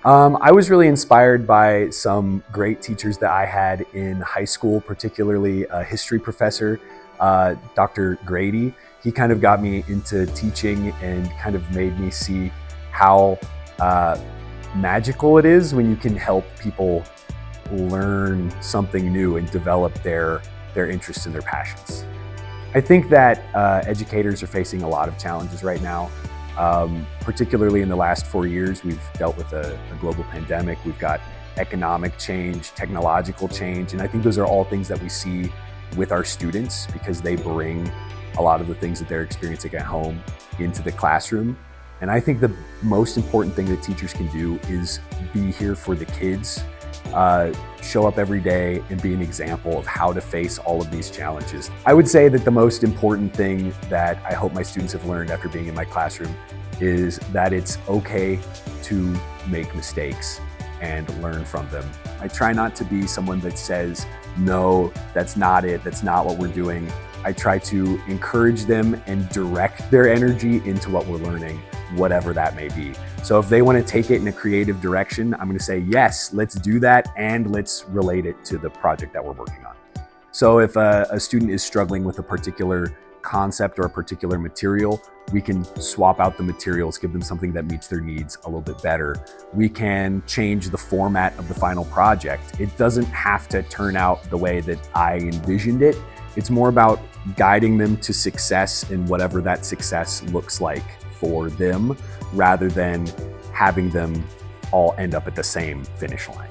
I was really inspired by some great teachers that I had in high school, particularly a history professor, Dr. Grady. He kind of got me into teaching and kind of made me see how magical it is when you can help people learn something new and develop their interests and their passions. I think that educators are facing a lot of challenges right now. Particularly in the last 4 years, we've dealt with a global pandemic. We've got economic change, technological change, and I think those are all things that we see with our students because they bring a lot of the things that they're experiencing at home into the classroom. And I think the most important thing that teachers can do is be here for the kids, show up every day and be an example of how to face all of these challenges. I would say that the most important thing that I hope my students have learned after being in my classroom is that it's okay to make mistakes and learn from them. I try not to be someone that says, no, that's not it, that's not what we're doing. I try to encourage them and direct their energy into what we're learning, whatever that may be. So if they want to take it in a creative direction, I'm going to say, yes, let's do that, and let's relate it to the project that we're working on. So if a student is struggling with a particular concept or a particular material, we can swap out the materials, give them something that meets their needs a little bit better. We can change the format of the final project. It doesn't have to turn out the way that I envisioned it. It's more about guiding them to success in whatever that success looks like for them, rather than having them all end up at the same finish line.